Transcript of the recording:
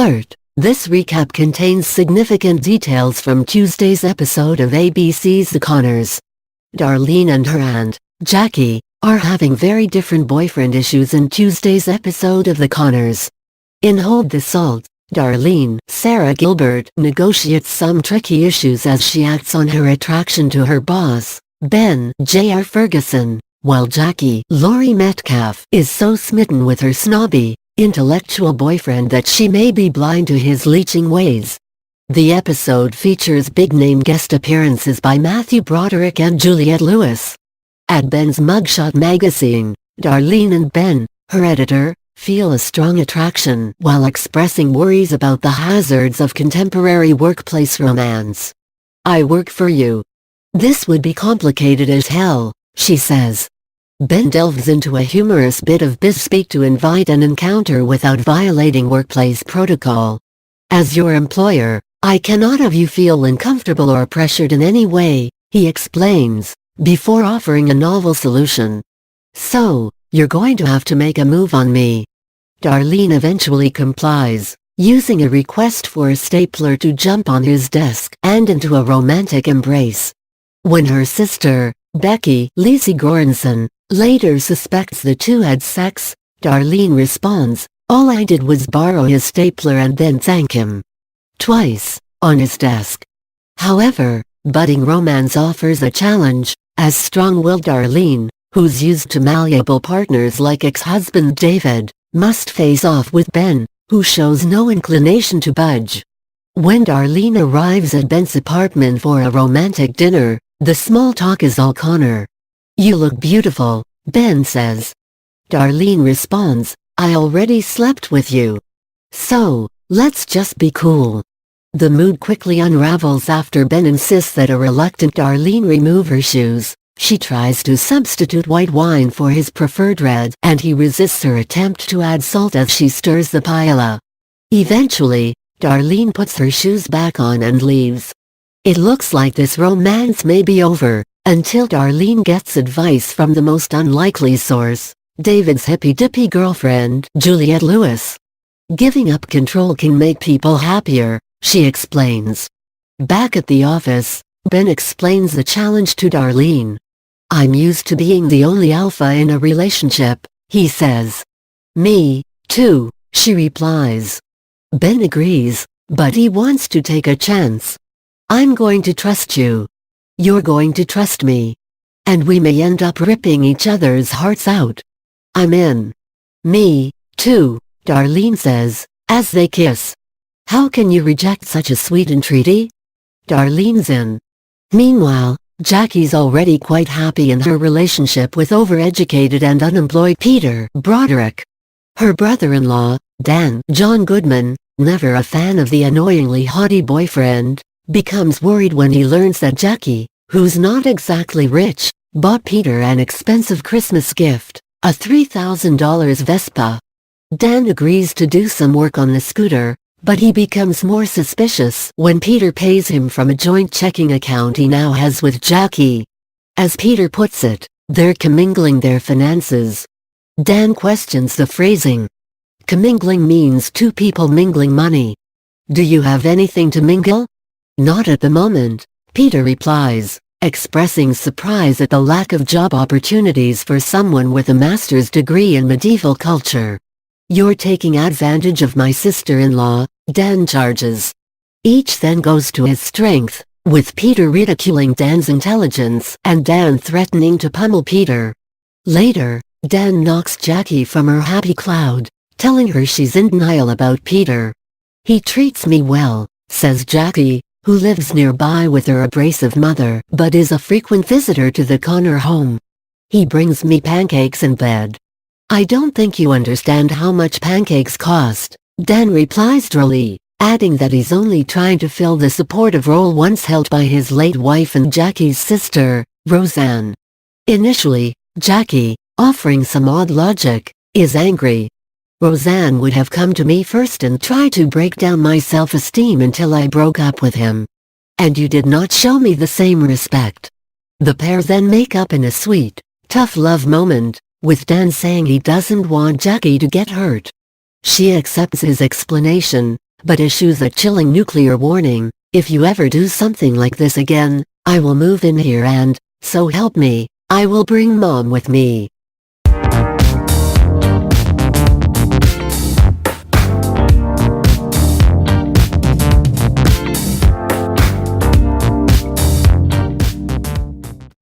Alert! This recap contains significant details from Tuesday's episode of ABC's The Conners. Darlene and her aunt, Jackie, are having very different boyfriend issues in Tuesday's episode of The Conners. In Hold the Salt, Darlene, Sarah Gilbert, negotiates some tricky issues as she acts on her attraction to her boss, Ben J.R. Ferguson, while Jackie, Laurie Metcalf, is so smitten with her snobby, intellectual boyfriend that she may be blind to his leeching ways. The episode features big-name guest appearances by Matthew Broderick and Juliette Lewis. At Ben's Mugshot magazine, Darlene and Ben, her editor, feel a strong attraction while expressing worries about the hazards of contemporary workplace romance. "I work for you. This would be complicated as hell," she says. Ben delves into a humorous bit of biz-speak to invite an encounter without violating workplace protocol. "As your employer, I cannot have you feel uncomfortable or pressured in any way," he explains, before offering a novel solution. "So, you're going to have to make a move on me." Darlene eventually complies, using a request for a stapler to jump on his desk and into a romantic embrace. When her sister, Becky Lizzie Goranson, later suspects the two had sex, Darlene responds, "All I did was borrow his stapler and then thank him twice on his desk." However, budding romance offers a challenge, as strong-willed Darlene, who's used to malleable partners like ex-husband David, must face off with Ben, who shows no inclination to budge. When Darlene arrives at Ben's apartment for a romantic dinner, the small talk is all Connor. "You look beautiful," Ben says. Darlene responds, "I already slept with you. So, let's just be cool." The mood quickly unravels after Ben insists that a reluctant Darlene remove her shoes. She tries to substitute white wine for his preferred red, and he resists her attempt to add salt as she stirs the paella. Eventually, Darlene puts her shoes back on and leaves. It looks like this romance may be over, until Darlene gets advice from the most unlikely source, David's hippy-dippy girlfriend, Juliette Lewis. "Giving up control can make people happier," she explains. Back at the office, Ben explains the challenge to Darlene. "I'm used to being the only alpha in a relationship," he says. "Me, too," she replies. Ben agrees, but he wants to take a chance. "I'm going to trust you. You're going to trust me. And we may end up ripping each other's hearts out." "I'm in." "Me, too," Darlene says, as they kiss. "How can you reject such a sweet entreaty?" Darlene's in. Meanwhile, Jackie's already quite happy in her relationship with overeducated and unemployed Peter Broderick. Her brother-in-law, Dan John Goodman, never a fan of the annoyingly haughty boyfriend, becomes worried when he learns that Jackie, who's not exactly rich, bought Peter an expensive Christmas gift, a $3,000 Vespa. Dan agrees to do some work on the scooter, but he becomes more suspicious when Peter pays him from a joint checking account he now has with Jackie. As Peter puts it, they're commingling their finances. Dan questions the phrasing. Commingling means two people mingling money. "Do you have anything to mingle?" "Not at the moment," Peter replies, expressing surprise at the lack of job opportunities for someone with a master's degree in medieval culture. "You're taking advantage of my sister-in-law," Dan charges. Each then goes to his strength, with Peter ridiculing Dan's intelligence and Dan threatening to pummel Peter. Later, Dan knocks Jackie from her happy cloud, telling her she's in denial about Peter. "He treats me well," says Jackie, who lives nearby with her abrasive mother but is a frequent visitor to the Connor home. "He brings me pancakes in bed." "I don't think you understand how much pancakes cost," Dan replies drily, adding that he's only trying to fill the supportive role once held by his late wife and Jackie's sister, Roseanne. Initially, Jackie, offering some odd logic, is angry. "Roseanne would have come to me first and tried to break down my self-esteem until I broke up with him. And you did not show me the same respect." The pair then make up in a sweet, tough love moment, with Dan saying he doesn't want Jackie to get hurt. She accepts his explanation, but issues a chilling nuclear warning: if you ever do something like this again, I will move in here and, so help me, I will bring Mom with me.